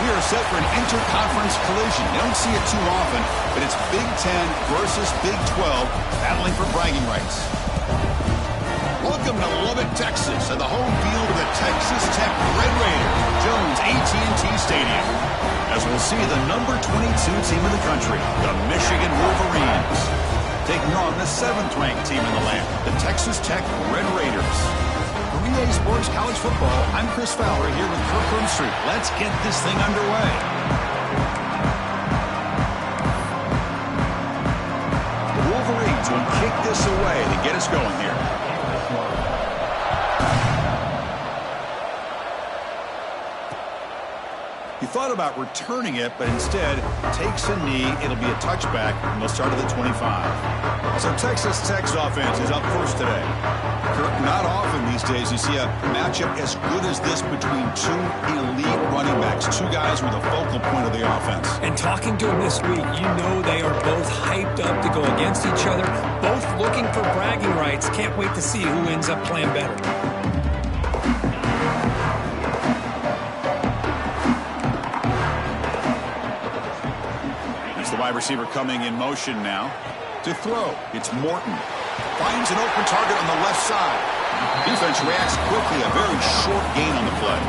we are set for an interconference collision. You don't see it too often, but it's Big Ten versus Big 12 battling for bragging rights. Welcome to Lubbock, Texas, and the home field of the Texas Tech Red Raiders, Jones AT&T Stadium. As we'll see the number 22 team in the country, the Michigan Wolverines, taking on the 7th-ranked team in the land, the Texas Tech Red Raiders. For Relay Sports College Football, I'm Chris Fowler here with Kirk Street. Let's get this thing underway. The Wolverines will kick this away to get us going here. He thought about returning it, but instead takes a knee. It'll be a touchback, and they'll start at the 25. So Texas Tech's offense is up first today. Kirk, not often these days you see a matchup as good as this between two elite running backs, two guys with a focal point of the offense. And talking to him this week, you know they are both hyped up to go against each other, both looking for bragging rights. Can't wait to see who ends up playing better. The wide receiver coming in motion now to throw. It's Morton. Finds an open target on the left side. Defense reacts quickly. A very short gain on the play.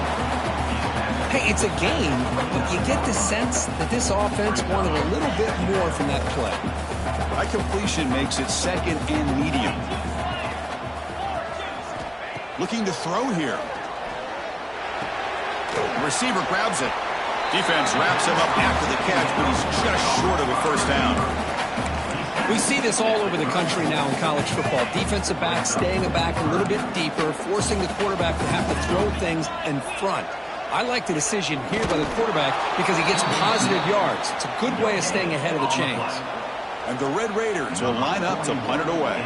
Hey, it's a gain, but you get the sense that this offense wanted a little bit more from that play. High completion makes it second and medium. Looking to throw here. The receiver grabs it. Defense wraps him up after the catch, but he's just short of a first down. We see this all over the country now in college football. Defensive backs staying back a little bit deeper, forcing the quarterback to have to throw things in front. I like the decision here by the quarterback because he gets positive yards. It's a good way of staying ahead of the chains. And the Red Raiders will line up to punt it away.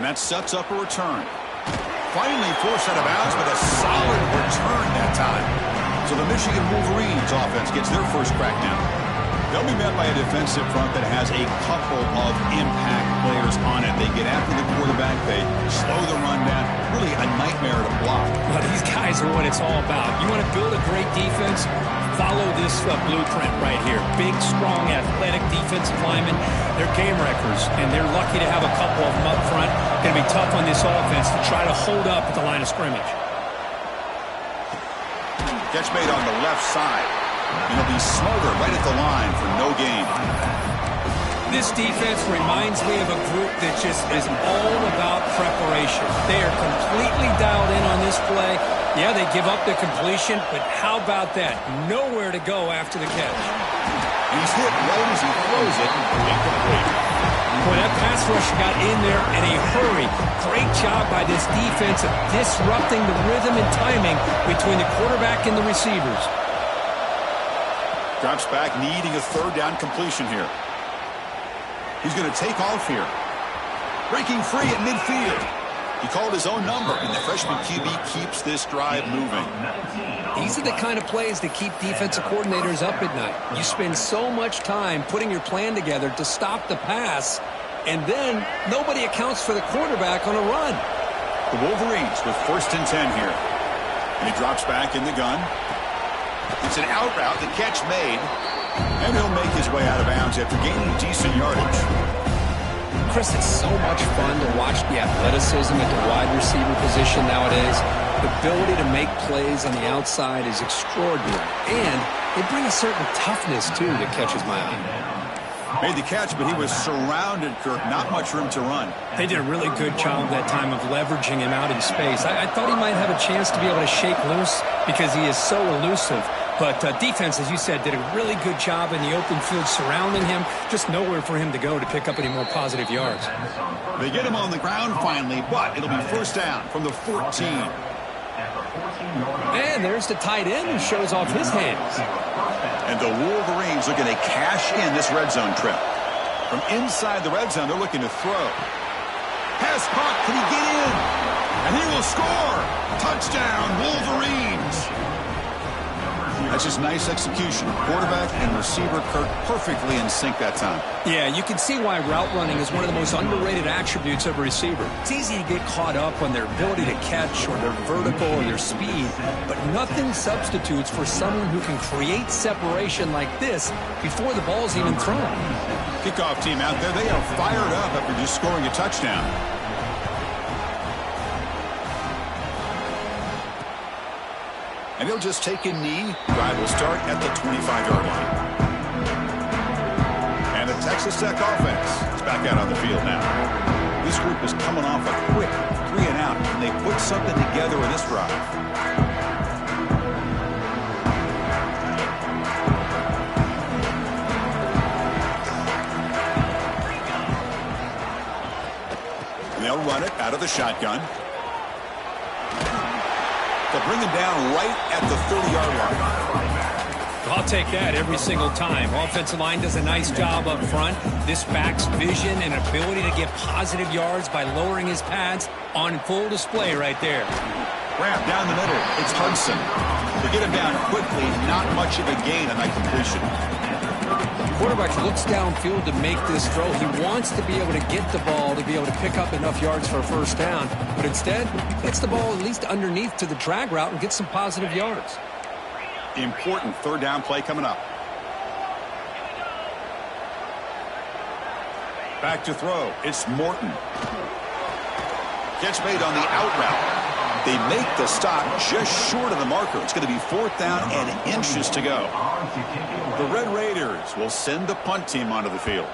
And that sets up a return. Finally forced out of bounds, but a solid return that time. So the Michigan Wolverines offense gets their first crack now. They'll be met by a defensive front that has a couple of impact players on it. They get after the quarterback. They slow the run down. Really a nightmare to block. Well, these guys are what it's all about. You want to build a great defense? Follow this blueprint right here. Big, strong, athletic defensive linemen. They're game wreckers, and they're lucky to have a couple of them up front. Going to be tough on this offense to try to hold up at the line of scrimmage. Catch made on the left side. And he'll be smothered right at the line for no gain. This defense reminds me of a group that just is all about preparation. They are completely dialed in on this play. Yeah, they give up the completion, but how about that? Nowhere to go after the catch. He's hit right as he throws it. Incomplete. Boy, that pass rush got in there in a hurry. Great job by this defense of disrupting the rhythm and timing between the quarterback and the receivers. Drops back, needing a third down completion here. He's going to take off here. Breaking free at midfield. He called his own number, and the freshman QB keeps this drive moving. These are the kind of plays that keep defensive coordinators up at night. You spend so much time putting your plan together to stop the pass, and then nobody accounts for the quarterback on a run. The Wolverines with 1st and 10 here. And he drops back in the gun. It's an out route, the catch made, and he'll make his way out of bounds after gaining decent yardage. Chris, it's so much fun to watch the athleticism at the wide receiver position nowadays. The ability to make plays on the outside is extraordinary, and they bring a certain toughness, too, that catches my eye. Made the catch, but he was surrounded, Kirk. Not much room to run. They did a really good job that time of leveraging him out in space. I thought he might have a chance to be able to shake loose because he is so elusive. But defense, as you said, did a really good job in the open field surrounding him. Just nowhere for him to go to pick up any more positive yards. They get him on the ground finally, but it'll be first down from the 14. And there's the tight end who shows off his hands. And the Wolverines looking to cash in this red zone trip. From inside the red zone, they're looking to throw. Pass caught. Can he get in? And he will score. Touchdown, Wolverines. That's just nice execution. Quarterback and receiver Kirk perfectly in sync that time. Yeah, you can see why route running is one of the most underrated attributes of a receiver. It's easy to get caught up on their ability to catch or their vertical or their speed, but nothing substitutes for someone who can create separation like this before the ball's even thrown. Kickoff team out there, they are fired up after just scoring a touchdown. And he'll just take a knee. Drive will start at the 25-yard line. And the Texas Tech offense is back out on the field now. This group is coming off a quick 3-and-out, and they put something together in this drive. And they'll run it out of the shotgun. They'll bring him down right at the 30-yard line. I'll take that every single time. Offensive line does a nice job up front. This back's vision and ability to get positive yards by lowering his pads on full display right there. Wrap down the middle. It's Hudson. They get him down quickly. Not much of a gain on that completion. Quarterback looks downfield to make this throw. He wants to be able to get the ball to be able to pick up enough yards for a first down, but instead gets the ball at least underneath to the drag route and gets some positive yards. Important third down play coming up. Back to throw. It's Morton. Catch made on the out route. They make the stop just short of the marker. It's going to be 4th down and inches to go. The Red Raiders will send the punt team onto the field.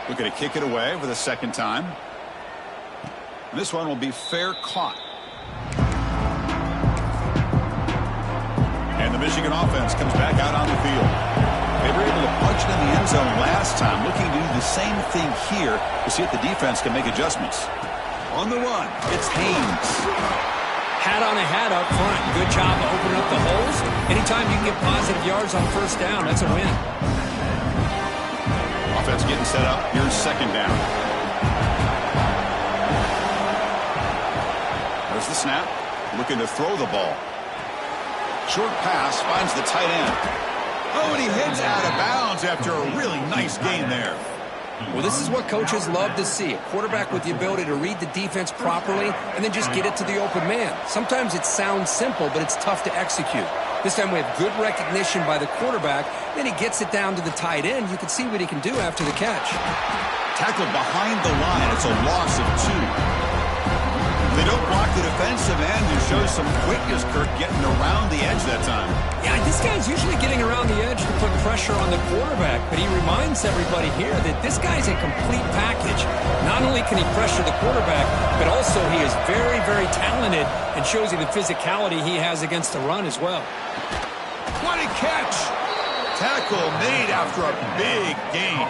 Looking to kick it away for the second time. And this one will be fair caught. And the Michigan offense comes back out on the field. They were able to punch it in the end zone last time. Looking to do the same thing here to see if the defense can make adjustments. On the run, it's Haynes. Hat on a hat up front. Good job of opening up the holes. Anytime you can get positive yards on first down, that's a win. Offense getting set up. Here's second down. There's the snap. Looking to throw the ball. Short pass finds the tight end. Oh, and he heads out of bounds after a really nice gain there. Well, this is what coaches love to see. A quarterback with the ability to read the defense properly and then just get it to the open man. Sometimes it sounds simple, but it's tough to execute. This time we have good recognition by the quarterback. Then he gets it down to the tight end. You can see what he can do after the catch. Tackled behind the line. It's a loss of 2. They don't block the defensive end and shows some quickness, Kirk, getting around the edge that time. Yeah, this guy's usually getting around the edge to put pressure on the quarterback, but he reminds everybody here that this guy's a complete package. Not only can he pressure the quarterback, but also he is very, very talented and shows you the physicality he has against the run as well. What a catch! Tackle made after a big gain.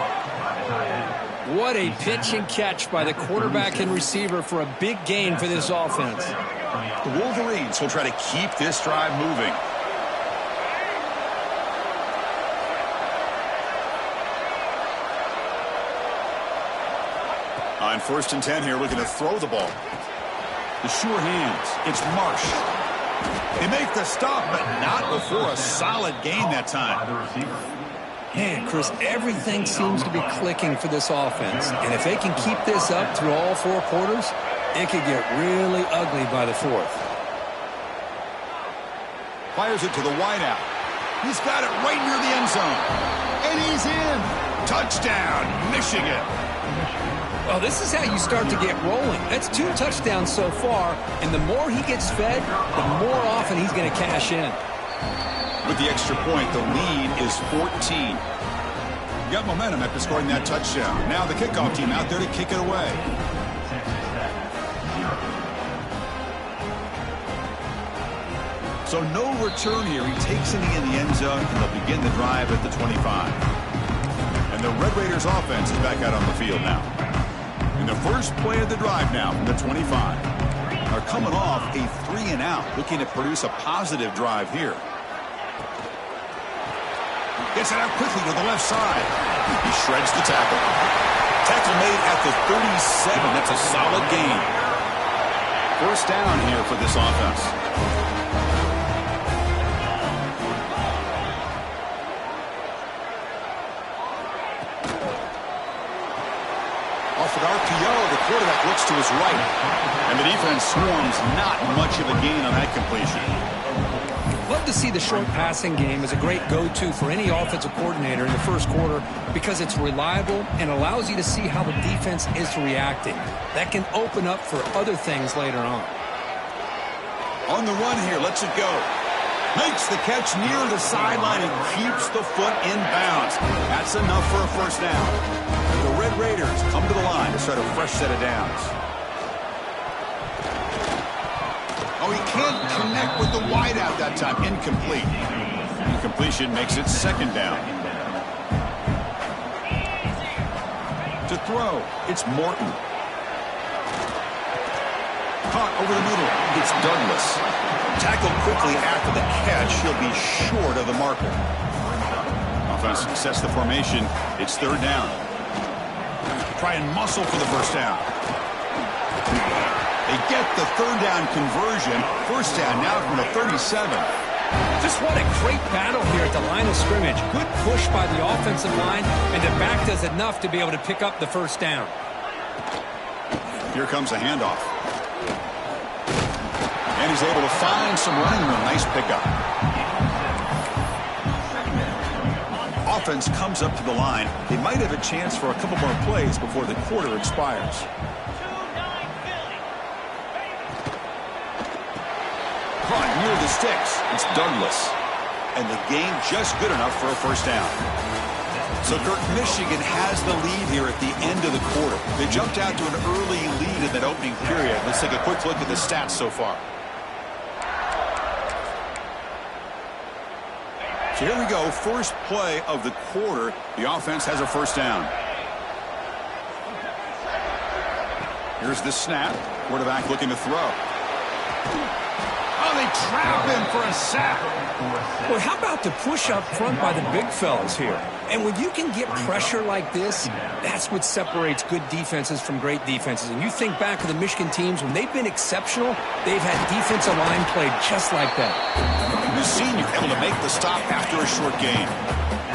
What a pitch and catch by the quarterback and receiver for a big gain for this offense. The Wolverines will try to keep this drive moving. On 1st and 10 here, looking to throw the ball. The sure hands. It's Marsh. They make the stop, but not before a solid gain that time. Man, Chris, everything seems to be clicking for this offense. And if they can keep this up through all 4 quarters, it could get really ugly by the 4th. Fires it to the wideout. He's got it right near the end zone. And he's in. Touchdown, Michigan. Well, this is how you start to get rolling. That's 2 touchdowns so far, and the more he gets fed, the more often he's going to cash in. With the extra point, the lead is 14. Got momentum after scoring that touchdown. Now the kickoff team out there to kick it away. So no return here. He takes it in the end zone, and they'll begin the drive at the 25. And the Red Raiders offense is back out on the field now. In the first play of the drive now from the 25. They're coming off a 3-and-out, looking to produce a positive drive here. Gets it out quickly to the left side. He shreds the tackle. Tackle made at the 37. That's a solid gain. First down here for this offense. Off an RPO, the quarterback looks to his right. And the defense swarms not much of a gain on that completion. Love to see the short passing game as a great go-to for any offensive coordinator in the first quarter because it's reliable and allows you to see how the defense is reacting. That can open up for other things later on. On the run here, lets it go. Makes the catch near the sideline and keeps the foot in bounds. That's enough for a first down. The Red Raiders come to the line to start a fresh set of downs. Oh, he can't connect with the wideout that time. Incomplete. Incompletion makes it second down. To throw, it's Morton. Caught over the middle. It's Douglas. Tackled quickly after the catch. He'll be short of the marker. Offense sets the formation. It's third down. Try and muscle for the first down. They get the third down conversion. First down now from the 37. Just what a great battle here at the line of scrimmage. Good push by the offensive line, and the back does enough to be able to pick up the first down. Here comes a handoff. And he's able to find some running room. Nice pickup. Offense comes up to the line. They might have a chance for a couple more plays before the quarter expires. Caught near the sticks. It's Douglas. And the gain just good enough for a first down. So, Kirk, Michigan has the lead here at the end of the quarter. They jumped out to an early lead in that opening period. Let's take a quick look at the stats so far. So here we go, first play of the quarter. The offense has a first down. Here's the snap. Quarterback looking to throw. Oh, they trap him for a sack. Well, how about the push up front by the big fellas here? And when you can get pressure like this, that's what separates good defenses from great defenses. And you think back to the Michigan teams, when they've been exceptional, they've had defensive line played just like that. The senior able to make the stop after a short gain.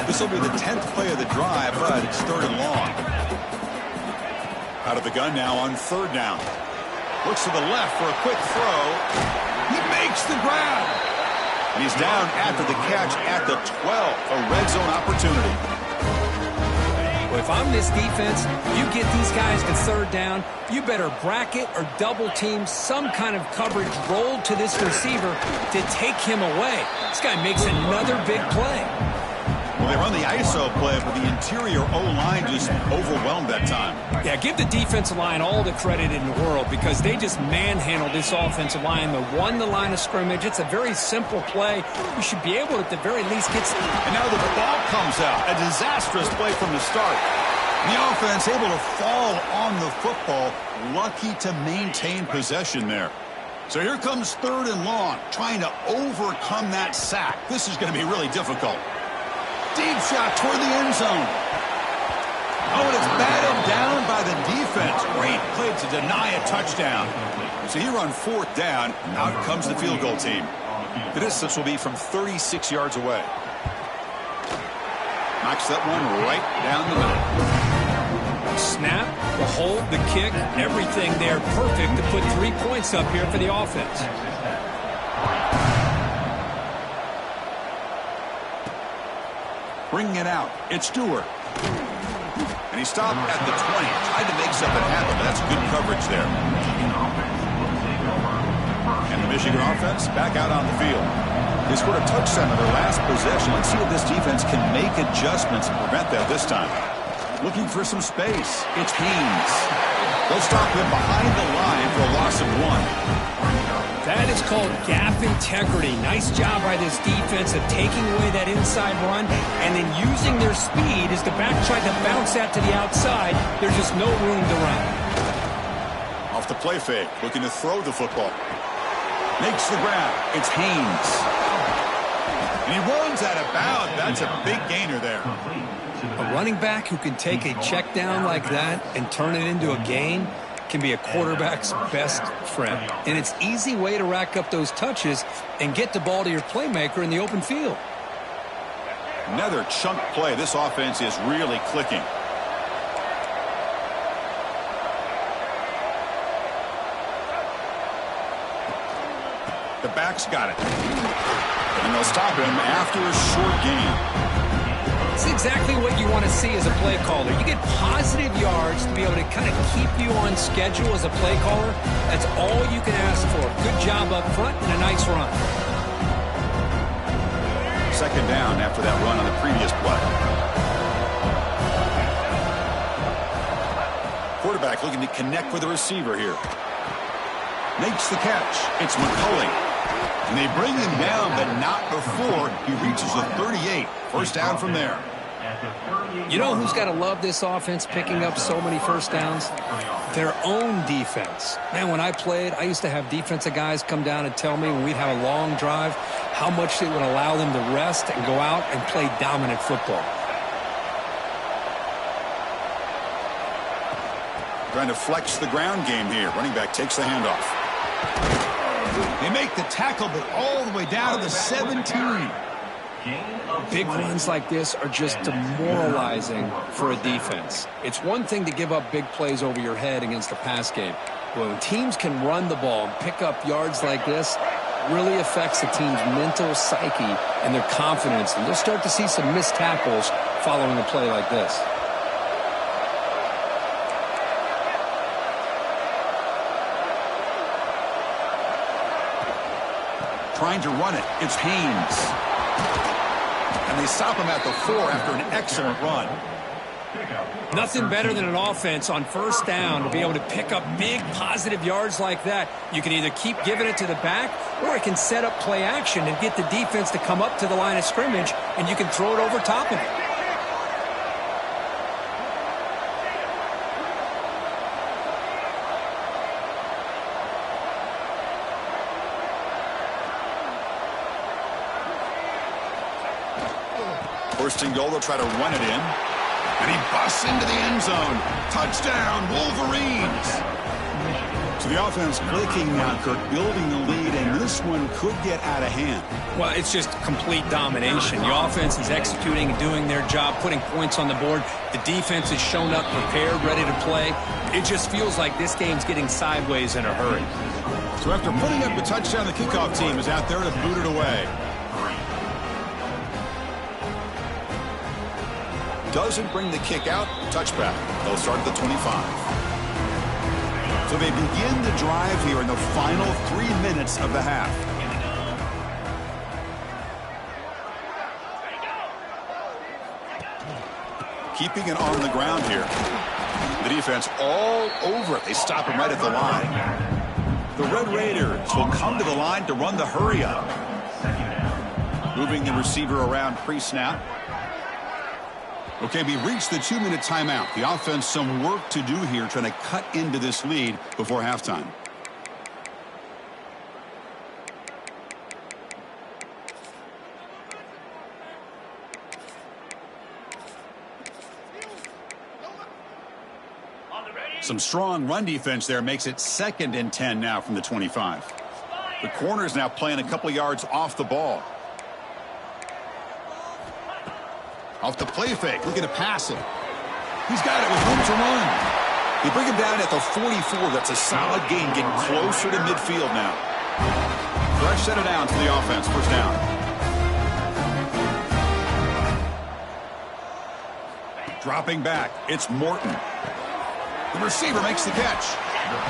This will be the 10th play of the drive, but it's third and long. Out of the gun now on third down. Looks to the left for a quick throw. He makes the grab. And he's down after the catch at the 12. A red zone opportunity. Well, if I'm this defense, you get these guys to third down, you better bracket or double team some kind of coverage rolled to this receiver to take him away. This guy makes another big play. Well, they run the ISO play, but the interior O-line just overwhelmed that time. Yeah, give the defensive line all the credit in the world because they just manhandled this offensive line. They won the line of scrimmage. It's a very simple play. You should be able to, at the very least, get some. And now the ball comes out. A disastrous play from the start. The offense able to fall on the football. Lucky to maintain possession there. So here comes third and long, trying to overcome that sack. This is going to be really difficult. Deep shot toward the end zone. Oh, and it's batted down by the defense. Great play to deny a touchdown. So here on fourth down, out comes the field goal team. The distance will be from 36 yards away. Knocks that one right down the middle. Snap, the hold, the kick, everything there perfect to put 3 points up here for the offense. Bringing it out, it's Stewart. And he stopped at the 20. Tried to make something happen, but that's good coverage there. And the Michigan offense back out on the field. They scored a touchdown on their last possession. Let's see if this defense can make adjustments and prevent that this time. Looking for some space. It's Haynes. They'll stop him behind the line for a loss of 1. That is called gap integrity. Nice job by this defense of taking away that inside run and then using their speed as the back tried to bounce that to the outside. There's just no room to run. Off the play fake, looking to throw the football. Makes the grab. It's Haynes. And he runs out of bounds. That's a big gainer there. A running back who can take a check down like that and turn it into a gain can be a quarterback's best friend. And it's an easy way to rack up those touches and get the ball to your playmaker in the open field. Another chunk play. This offense is really clicking. The back's got it. And they'll stop him after a short gain. It's exactly what you want to see as a play caller. You get positive yards to be able to kind of keep you on schedule as a play caller. That's all you can ask for. Good job up front and a nice run. Second down after that run on the previous play. Quarterback looking to connect with the receiver here. Makes the catch. It's McCulley. And they bring him down, but not before he reaches the 38. First down from there. You know who's got to love this offense picking up so many first downs? Their own defense. Man, when I played, I used to have defensive guys come down and tell me when we'd have a long drive how much it would allow them to rest and go out and play dominant football. Trying to flex the ground game here. Running back takes the handoff. They make the tackle, but all the way down to the 17. Big runs like this are just demoralizing for a defense. It's one thing to give up big plays over your head against a pass game. But when teams can run the ball and pick up yards like this, it really affects the team's mental psyche and their confidence. And you'll start to see some missed tackles following a play like this. Trying to run it. It's Haynes. And they stop him at the 4 after an excellent run. Nothing better than an offense on first down to be able to pick up big positive yards like that. You can either keep giving it to the back, or it can set up play action and get the defense to come up to the line of scrimmage, and you can throw it over top of it. First and goal, they'll try to run it in. And he busts into the end zone. Touchdown, Wolverines. So the offense clicking now, Kirk, building the lead, and this one could get out of hand. Well, it's just complete domination. The offense is executing and doing their job, putting points on the board. The defense has shown up prepared, ready to play. It just feels like this game's getting sideways in a hurry. So after putting up the touchdown, the kickoff team is out there to boot it away. Doesn't bring the kick out. Touchback. They'll start at the 25. So they begin the drive here in the final 3 minutes of the half. Keeping it on the ground here. The defense all over it. They stop him right at the line. The Red Raiders will come to the line to run the hurry up. Moving the receiver around pre-snap. Okay, we reached the 2-minute timeout. The offense some work to do here, trying to cut into this lead before halftime. Some strong run defense there makes it 2nd and 10 now from the 25. The corner's now playing a couple yards off the ball. Off the play fake, looking to pass it. He's got it with room to run. They bring him down at the 44. That's a solid gain, getting closer to midfield now. Fresh set it down for the offense, first down. Dropping back, it's Morton. The receiver makes the catch.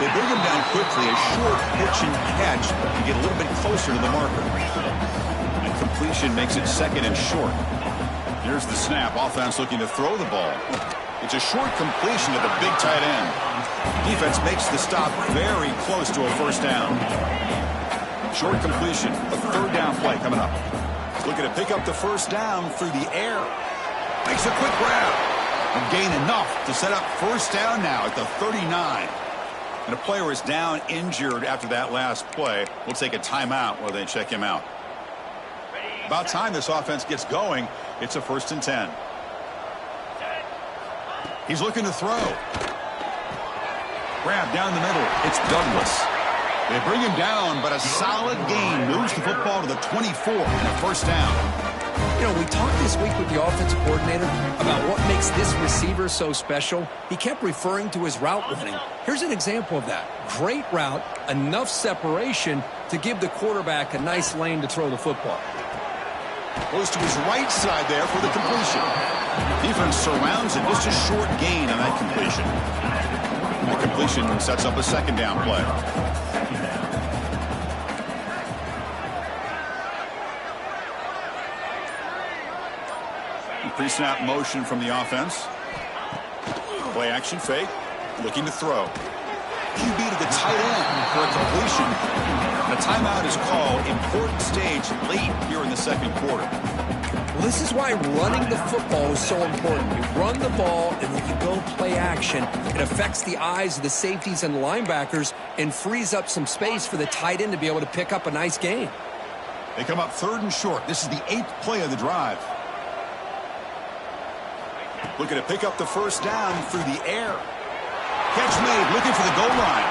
They bring him down quickly, a short pitch and catch to get a little bit closer to the marker. And completion makes it 2nd and short. Here's the snap. Offense looking to throw the ball. It's a short completion to the big tight end. Defense makes the stop very close to a first down. Short completion. A 3rd down play coming up. Looking to pick up the first down through the air. Makes a quick grab. And gain enough to set up first down now at the 39. And a player is down injured after that last play. We'll take a timeout while they check him out. About time this offense gets going. It's a 1st and 10. He's looking to throw. Grab down the middle. It's Douglas. They bring him down, but a solid gain moves the football to the 24 and a first down. You know, we talked this week with the offensive coordinator about what makes this receiver so special. He kept referring to his route running. Here's an example of that. Great route, enough separation to give the quarterback a nice lane to throw the football. Goes to his right side there for the completion. Defense surrounds it. Just a short gain on that completion. The completion sets up a second down play. Pre-snap motion from the offense. Play action fake. Looking to throw. QB to the tight end for a completion. The timeout is called. Important stage late here in the second quarter. Well, this is why running the football is so important. You run the ball, and when you go play action, it affects the eyes of the safeties and the linebackers and frees up some space for the tight end to be able to pick up a nice gain. They come up 3rd and short. This is the 8th play of the drive. Looking to pick up the first down through the air. Catch made, looking for the goal line.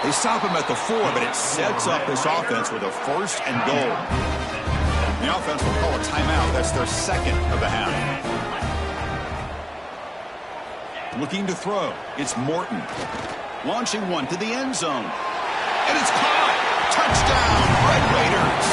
They stop him at the 4, but it sets up this offense with a 1st and goal. The offense will call a timeout. That's their second of the half. Looking to throw. It's Morton. Launching one to the end zone. And it's caught. Touchdown, Red Raiders.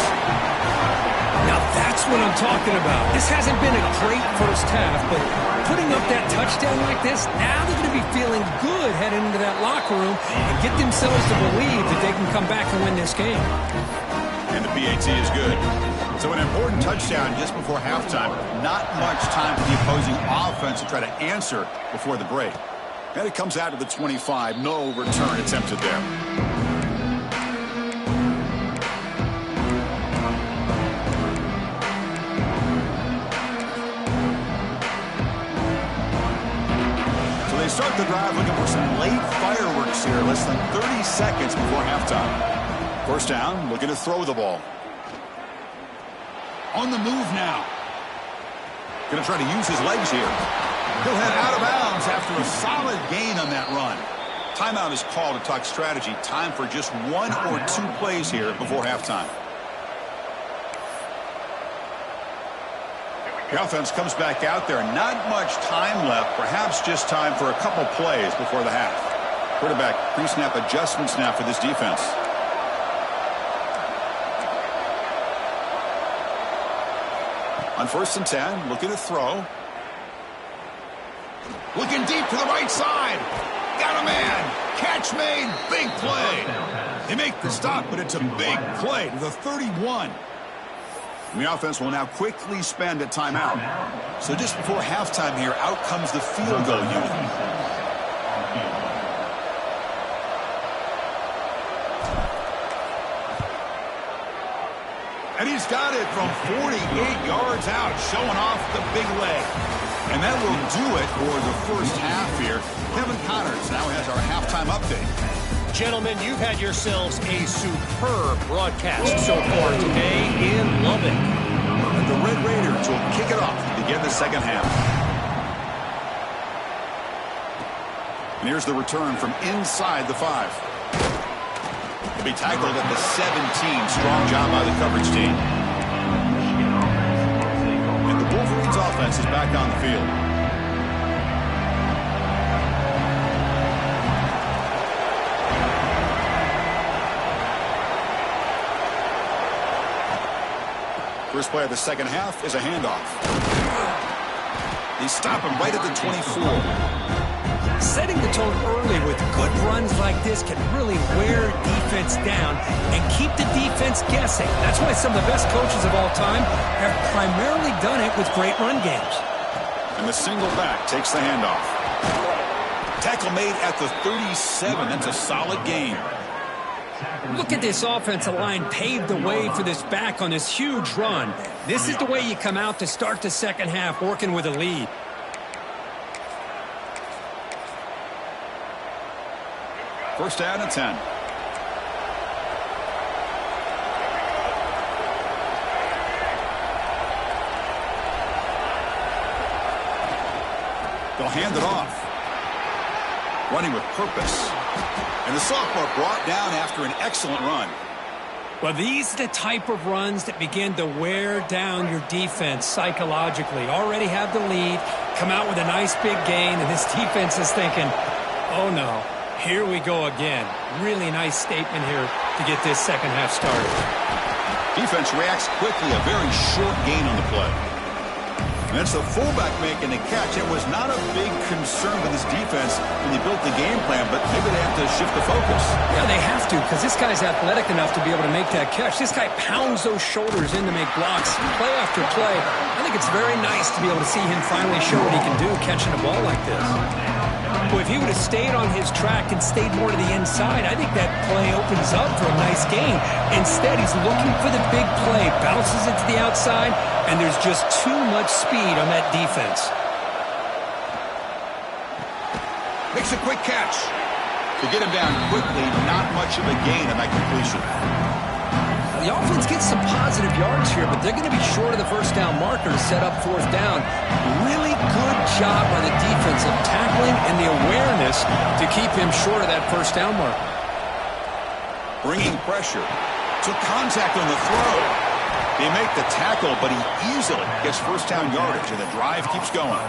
Now that's what I'm talking about. This hasn't been a great first half, but putting up that touchdown like this, now they're going to be feeling good heading into that locker room and get themselves to believe that they can come back and win this game. And the PAT is good. So an important touchdown just before halftime. Not much time for the opposing offense to try to answer before the break. And it comes out to the 25. No return attempted there. So they start the drive looking for some late fireworks here. Less than 30 seconds before halftime. First down, looking to throw the ball. On the move now. Going to try to use his legs here. He'll head out of bounds after a solid gain on that run. Timeout is called to talk strategy. Time for just 1 or 2 plays here before halftime. The offense comes back out there. Not much time left. Perhaps just time for a couple plays before the half. Quarterback pre-snap adjustments now for this defense. On 1st and 10, looking to throw. Looking deep to the right side. Got a man. Catch made. Big play. They make the stop, but it's a big play to the 31. And the offense will now quickly spend a timeout. So just before halftime here, out comes the field goal unit. And he's got it from 48 yards out, showing off the big leg. And that will do it for the first half here. Kevin Connors now has our halftime update. Gentlemen, you've had yourselves a superb broadcast so far today in Lubbock. And the Red Raiders will kick it off to begin the second half. And here's the return from inside the 5. Be tackled at the 17. Strong job by the coverage team. And the Wolverines offense is back on the field. First play of the second half is a handoff. They stop him right at the 24. Setting the tone early with good runs like this can really wear defense down and keep the defense guessing. That's why some of the best coaches of all time have primarily done it with great run games. And the single back takes the handoff. Tackle made at the 37. That's a solid gain. Look at this offensive line paved the way for this back on this huge run. This is the way you come out to start the second half, working with a lead. First down and 10. They'll hand it off. Running with purpose. And the sophomore brought down after an excellent run. Well, these are the type of runs that begin to wear down your defense psychologically. Already have the lead, come out with a nice big gain, and this defense is thinking, oh no, here we go again. Really nice statement here to get this second half started. Defense reacts quickly, a very short gain on the play. And it's the fullback making the catch. It was not a big concern with this defense when they built the game plan, but maybe they have to shift the focus. Yeah, they have to, because this guy's athletic enough to be able to make that catch. This guy pounds those shoulders in to make blocks play after play. I think it's very nice to be able to see him finally show what he can do catching a ball like this. Well, if he would have stayed on his track and stayed more to the inside, I think that play opens up for a nice gain. Instead, he's looking for the big play, bounces it to the outside, and there's just too much speed on that defense. Makes a quick catch. To get him down quickly, not much of a gain on that completion. The offense gets some positive yards here, but they're going to be short of the first down marker to set up fourth down. Really good job by the defense of tackling and the awareness to keep him short of that first down marker. Bringing pressure. Took contact on the throw. They make the tackle, but he easily gets first down yardage, and the drive keeps going.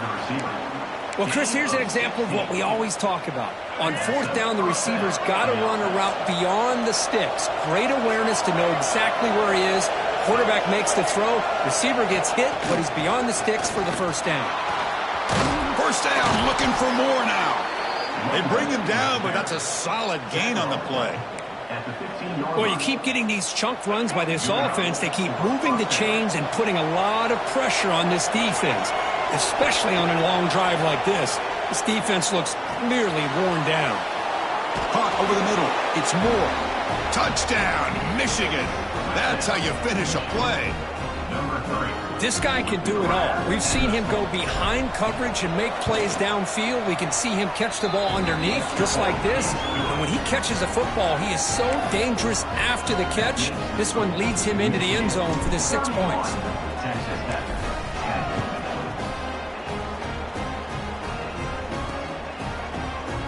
Well, Chris, here's an example of what we always talk about. On fourth down, the receiver's got to run a route beyond the sticks. Great awareness to know exactly where he is. Quarterback makes the throw. Receiver gets hit, but he's beyond the sticks for the first down. First down, looking for more now. They bring him down, but that's a solid gain on the play. Well, you keep getting these chunk runs by this offense. They keep moving the chains and putting a lot of pressure on this defense, especially on a long drive like this. This defense looks clearly worn down. Caught over the middle. It's Moore. Touchdown, Michigan. That's how you finish a play. This guy can do it all. We've seen him go behind coverage and make plays downfield. We can see him catch the ball underneath, just like this. And when he catches a football, he is so dangerous after the catch. This one leads him into the end zone for the 6 points.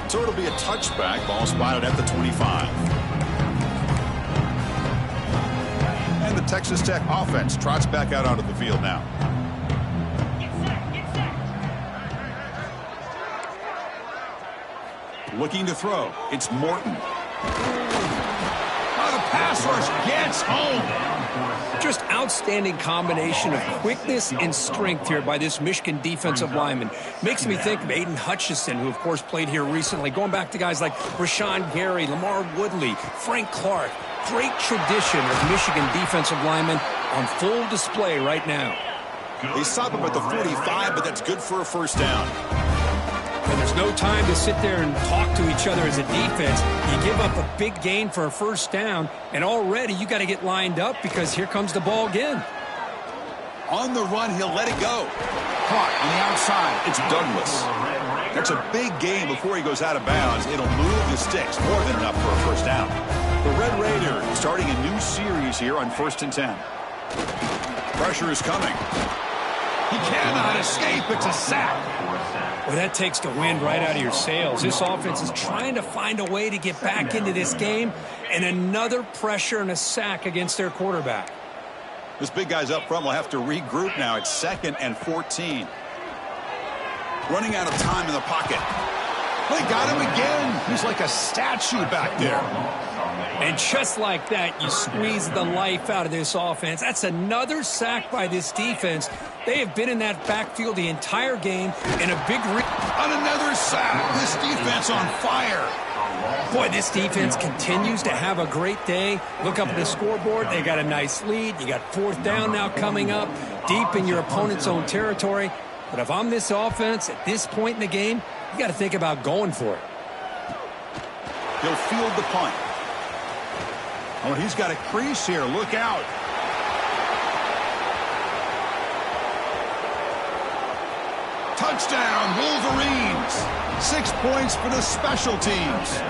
So it'll be a touchback. Ball spotted at the 25. And the Texas Tech offense trots back out onto the field now. Looking to throw. It's Morton. Oh, the pass rush gets home. Just outstanding combination of quickness and strength here by this Michigan defensive lineman. Makes me think of Aiden Hutchinson, who, of course, played here recently. Going back to guys like Rashawn Gary, Lamar Woodley, Frank Clark. Great tradition of Michigan defensive linemen on full display right now. They stop him at the 45, but that's good for a first down. And there's no time to sit there and talk to each other as a defense. You give up a big gain for a first down, and already you got to get lined up because here comes the ball again. On the run, he'll let it go. Caught on the outside. It's Douglas. That's a big gain before he goes out of bounds. It'll move the sticks, more than enough for a first down. The Red Raiders starting a new series here on 1st and 10. Pressure is coming. He cannot escape. It's a sack. Well, that takes the wind right out of your sails. This offense is trying to find a way to get back into this game, and another pressure and a sack against their quarterback. This big guy's up front will have to regroup now. It's 2nd and 14. Running out of time in the pocket. They got him again. He's like a statue back there. And just like that, you squeeze the life out of this offense. That's another sack by this defense. They have been in that backfield the entire game, and a big on another sack. This defense on fire. Boy, this defense continues to have a great day. Look up at the scoreboard. They got a nice lead. You got 4th down now coming up, deep in your opponent's own territory. But if I'm this offense at this point in the game, you got to think about going for it. He'll field the punt. Oh, and he's got a crease here. Look out. Touchdown, Wolverines. 6 points for the special teams.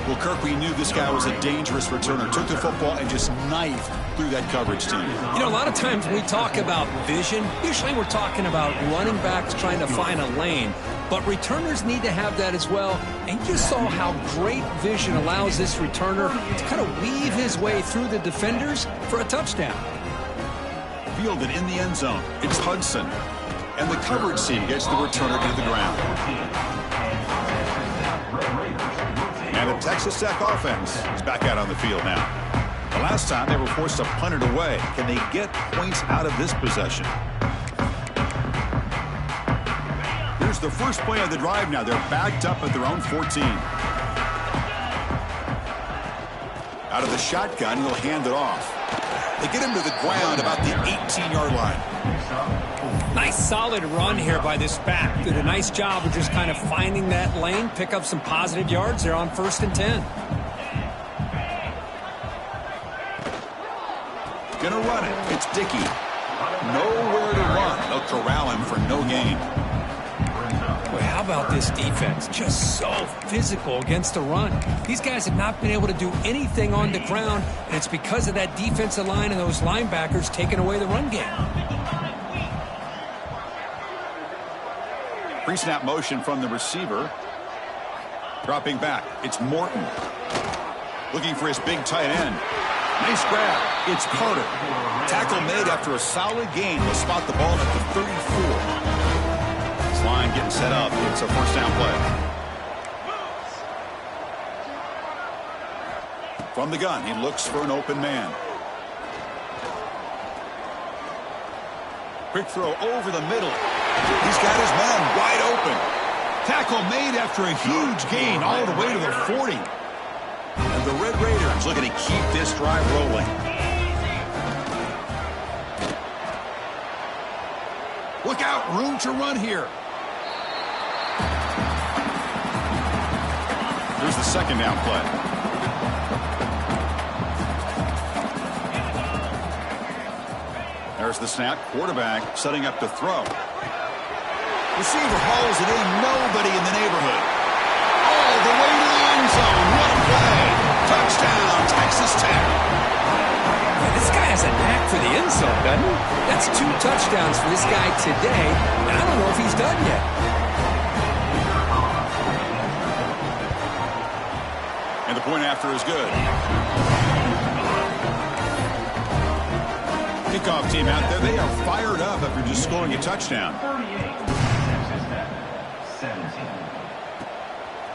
Well, Kirk, we knew this guy was a dangerous returner. Took the football and just knifed through that coverage team. You know, a lot of times when we talk about vision, usually we're talking about running backs trying to find a lane. But returners need to have that as well. And you just saw how great vision allows this returner to kind of weave his way through the defenders for a touchdown. Fielded in the end zone. It's Hudson. And the coverage team gets the returner to the ground. And the Texas Tech offense is back out on the field now. The last time they were forced to punt it away. Can they get points out of this possession? Here's the first play of the drive now. They're backed up at their own 14. Out of the shotgun, he'll hand it off. They get him to the ground about the 18-yard line. Nice solid run here by this back. Did a nice job of just kind of finding that lane, pick up some positive yards there on 1st and 10. Gonna run it. It's Dickey. Nowhere to run. They'll corral him for no gain. Boy, how about this defense? Just so physical against the run. These guys have not been able to do anything on the ground, and it's because of that defensive line and those linebackers taking away the run game. Pre-snap motion from the receiver. Dropping back. It's Morton. Looking for his big tight end. Nice grab. It's Carter. Tackle made after a solid gain. Will spot the ball at the 34. This line getting set up. It's a first down play. From the gun, he looks for an open man. Quick throw over the middle. He's got his man wide open. Tackle made after a huge gain all the way to the 40. And the Red Raiders looking to keep this drive rolling. Look out, room to run here. Here's the second down play. There's the snap. Quarterback setting up to throw. Receiver hauls it in. Nobody in the neighborhood. All the way to the end zone. What a play. Touchdown, Texas Tech. Yeah, this guy has a knack for the end zone, doesn't he? That's 2 touchdowns for this guy today, and I don't know if he's done yet. And the point after is good. Kickoff team out there. They are fired up after just scoring a touchdown.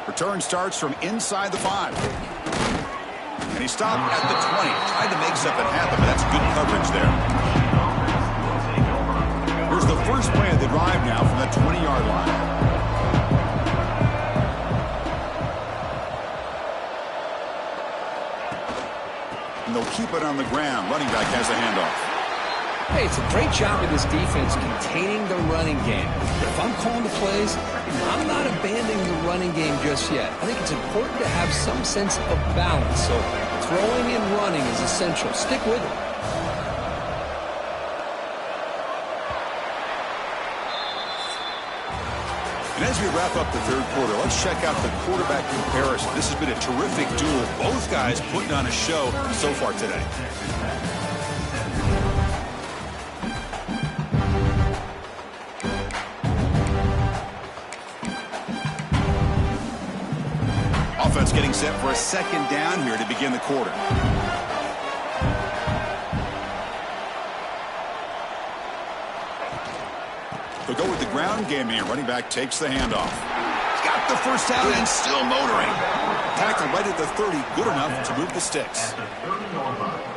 Return starts from inside the 5. And he stopped at the 20. Tried to make something happen, but that's good coverage there. Here's the first play of the drive now from the 20-yard line. And they'll keep it on the ground. Running back has a handoff. Hey, it's a great job of this defense containing the running game. But if I'm calling the plays, I'm not abandoning the running game just yet. I think it's important to have some sense of balance. So throwing and running is essential. Stick with it. And as we wrap up the third quarter, let's check out the quarterback comparison. This has been a terrific duel. Both guys putting on a show so far today. Offense getting set for a second down here to begin the quarter. They'll go with the ground game here. Running back takes the handoff. He's got the first down and still motoring. Tackle right at the 30. Good enough to move the sticks.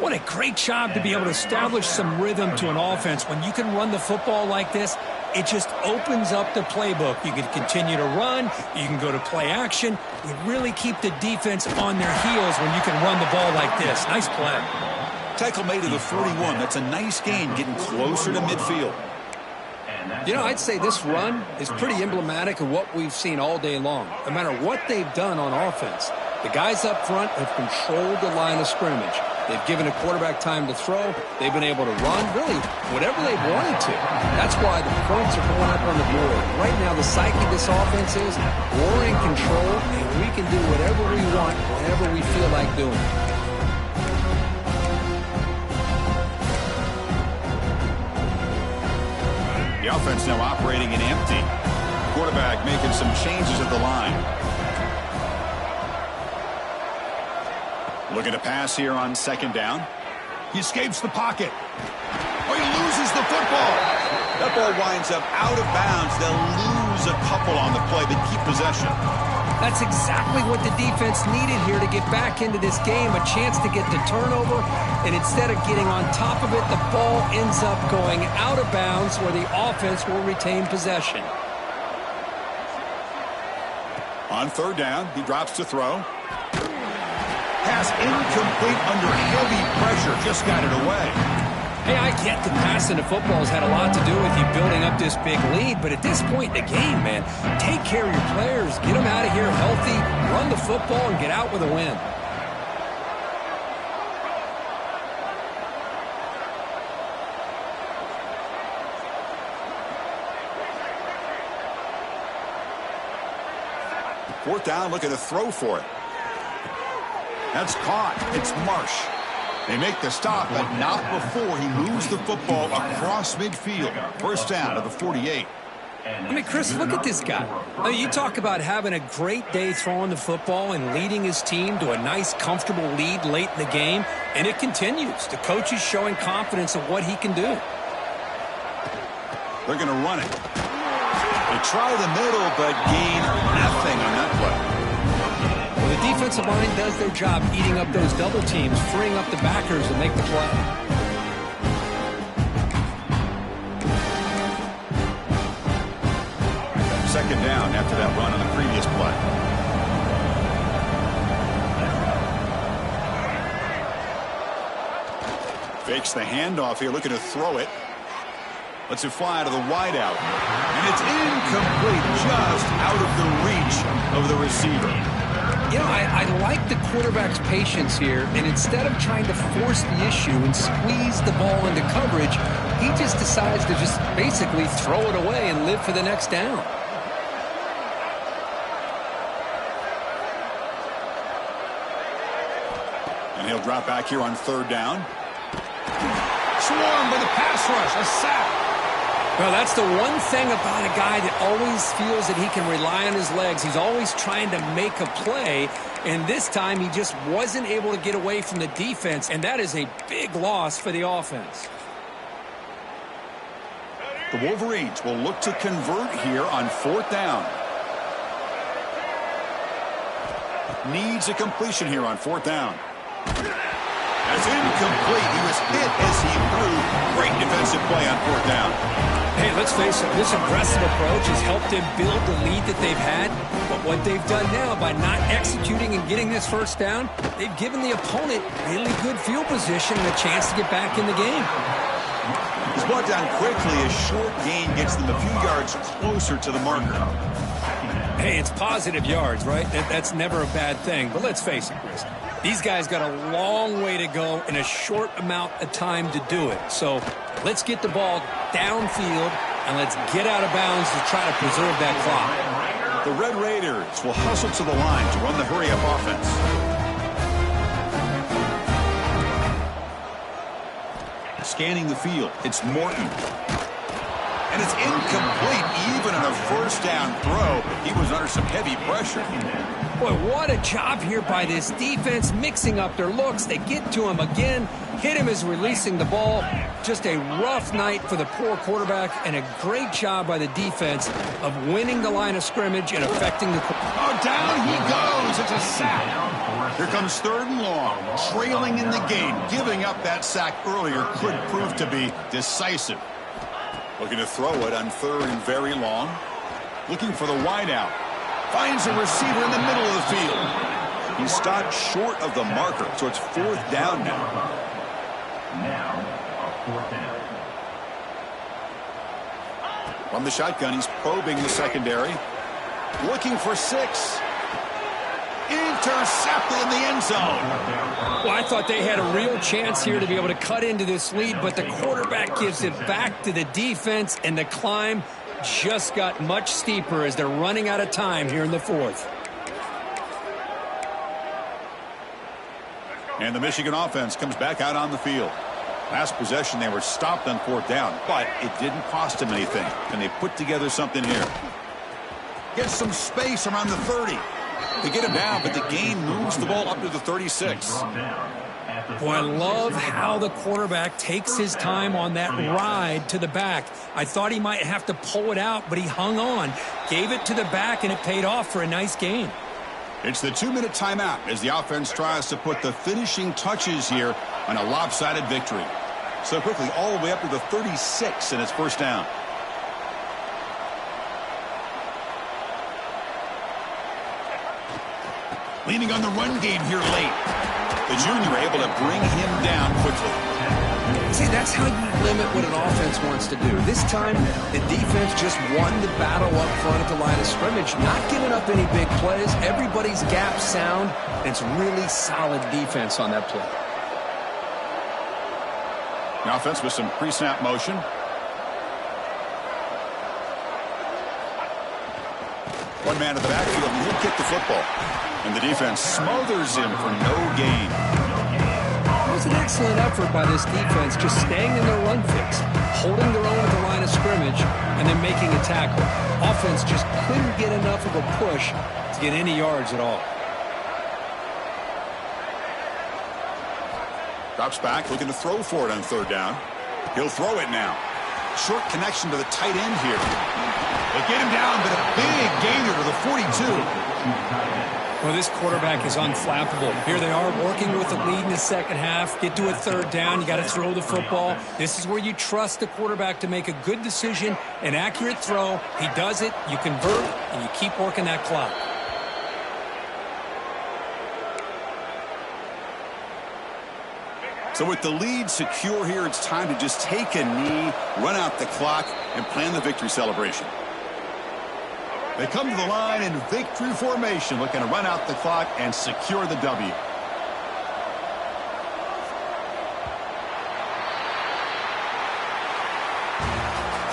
What a great job to be able to establish some rhythm to an offense. When you can run the football like this, it just opens up the playbook. You can continue to run. You can go to play action. You really keep the defense on their heels when you can run the ball like this. Nice play. Tackle made to the 41. That's a nice gain, getting closer to midfield. You know, I'd say this run is pretty emblematic of what we've seen all day long. No matter what they've done on offense, the guys up front have controlled the line of scrimmage. They've given a quarterback time to throw. They've been able to run, really, whatever they've wanted to. That's why the points are going up on the board. Right now, the psyche of this offense is we're in control, and we can do whatever we want, whenever we feel like doing it. The offense now operating in empty. quarterback making some changes at the line. Looking to pass here on second down. He escapes the pocket. Oh, he loses the football. That ball winds up out of bounds. They'll lose a couple on the play, but keep possession. That's exactly what the defense needed here to get back into this game, a chance to get the turnover, and instead of getting on top of it, the ball ends up going out of bounds where the offense will retain possession. On third down, he drops to throw. Pass incomplete under heavy pressure, just got it away. Hey, I get the passing of football has had a lot to do with you building up this big lead, but at this point in the game, man, take care of your players, get them out of here healthy, run the football, and get out with a win. Fourth down, looking to throw for it. That's caught. It's Marsh. They make the stop, but not before he moves the football across midfield. First down of the 48. I mean, Chris, look at this guy. You talk about having a great day throwing the football and leading his team to a nice, comfortable lead late in the game, and it continues. The coach is showing confidence of what he can do. They're going to run it. They try the middle, but gain nothing on that play. Well, the defensive line does their job eating up those double teams, freeing up the backers to make the play. Second down after that run on the previous play. Fakes the handoff here, looking to throw it. Lets it fly to the wideout. And it's incomplete, just out of the reach of the receiver. You know, I like the quarterback's patience here, and instead of trying to force the issue and squeeze the ball into coverage, he just decides to just basically throw it away and live for the next down. And he'll drop back here on third down. Swarmed by the pass rush, a sack. Well, that's the one thing about a guy that always feels that he can rely on his legs. He's always trying to make a play, and this time he just wasn't able to get away from the defense, and that is a big loss for the offense. The Wolverines will look to convert here on fourth down. Needs a completion here on fourth down. That's incomplete. He was hit as he threw. Great defensive play on fourth down. Hey, let's face it, this aggressive approach has helped them build the lead that they've had. But what they've done now by not executing and getting this first down, they've given the opponent really good field position and a chance to get back in the game. He's brought down quickly. A short gain gets them a few yards closer to the marker. Hey, it's positive yards, right? That's never a bad thing. But let's face it, Chris. These guys got a long way to go in a short amount of time to do it. So let's get the ball downfield and let's get out of bounds to try to preserve that clock. The Red Raiders will hustle to the line to run the hurry-up offense. Scanning the field, it's Morton. And it's incomplete, even on a first down throw. He was under some heavy pressure. Boy, what a job here by this defense, mixing up their looks. They get to him again, hit him as releasing the ball. Just a rough night for the poor quarterback, and a great job by the defense of winning the line of scrimmage and affecting the... Oh, down he goes. It's a sack. Here comes third and long, trailing in the game. Giving up that sack earlier could prove to be decisive. Looking to throw it on third and very long. Looking for the wideout. Finds a receiver in the middle of the field. He stopped short of the marker, so it's fourth down now. From the shotgun, he's probing the secondary. Looking for 6. Intercepted in the end zone. Well, I thought they had a real chance here to be able to cut into this lead, but the quarterback gives it back to the defense, and the climb just got much steeper as they're running out of time here in the fourth. And the Michigan offense comes back out on the field. Last possession, they were stopped on fourth down, but it didn't cost them anything, and they put together something here. Gets some space around the 30. They get him down, but the gain moves the ball up to the 36. Boy, I love how the quarterback takes his time on that ride to the back. I thought he might have to pull it out, but he hung on, gave it to the back, and it paid off for a nice gain. It's the 2-minute timeout as the offense tries to put the finishing touches here on a lopsided victory. So quickly, all the way up to the 36, and it's first down. Leaning on the run game here late. The junior able to bring him down quickly. See, that's how you limit what an offense wants to do. This time, the defense just won the battle up front at the line of scrimmage, not giving up any big plays. Everybody's gap sound, and it's really solid defense on that play. The offense with some pre-snap motion. One man in the backfield, and he'll kick the football. And the defense smothers him for no gain. It was an excellent effort by this defense, just staying in their run fix, holding their own at the line of scrimmage, and then making a tackle. Offense just couldn't get enough of a push to get any yards at all. Drops back, looking to throw for it on third down. He'll throw it now. Short connection to the tight end here. They get him down, but a big gainer to the 42. Well, this quarterback is unflappable. Here they are working with the lead in the second half. Get to a third down. You got to throw the football. This is where you trust the quarterback to make a good decision, an accurate throw. He does it, you convert, and you keep working that clock. So with the lead secure here, it's time to just take a knee, run out the clock, and plan the victory celebration. They come to the line in victory formation, looking to run out the clock and secure the W.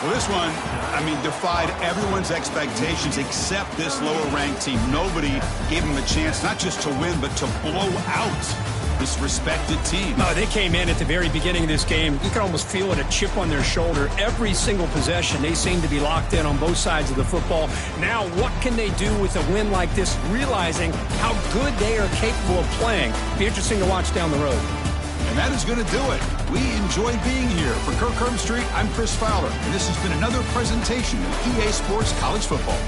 Well, this one, defied everyone's expectations except this lower-ranked team. Nobody gave them a chance not just to win, but to blow out this respected team. Oh, they came in at the very beginning of this game. You can almost feel it, a chip on their shoulder. Every single possession, they seem to be locked in on both sides of the football. Now, what can they do with a win like this, realizing how good they are capable of playing? Be interesting to watch down the road. And that is going to do it. We enjoy being here. For Kirk Street, I'm Chris Fowler, and this has been another presentation of EA Sports College Football.